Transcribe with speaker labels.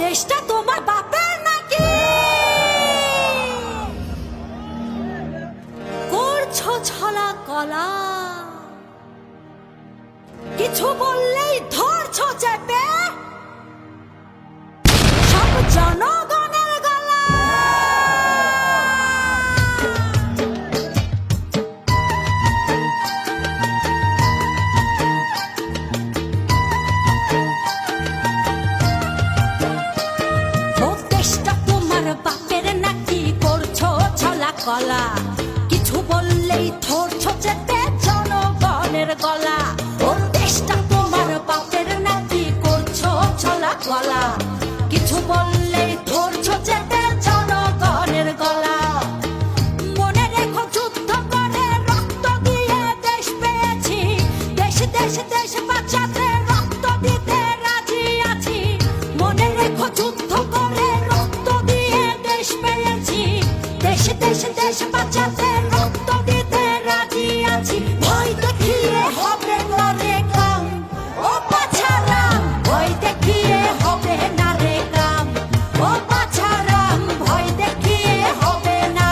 Speaker 1: দেশটা তোমার বাপের নাকি? করছো ছলা কলা, কিছু বললেই ধরছো চেপে সব জনগণের গলা। ও দেশটা তোমার বাপের নাকি? করছো ছলা কলা, কিছু বললেই ধরছো চেপে জনগণের গলা। ও দেশটা তোমার বাপের নাকি? করছো ছলা কলা, কিছু বললেই ধরছো চেপে জনগণের গলা। মনে রেখো যুদ্ধ করে রক্ত দিয়ে দেশ পেয়েছি, দেশ দেশ দেশ বাঁচাতে রক্ত দিতে রাজি আছি। মনে রেখো যুদ্ধ করে রক্ত দিয়ে দেশ পেয়েছি, দেশ দেশ দেশ বাঁচাতে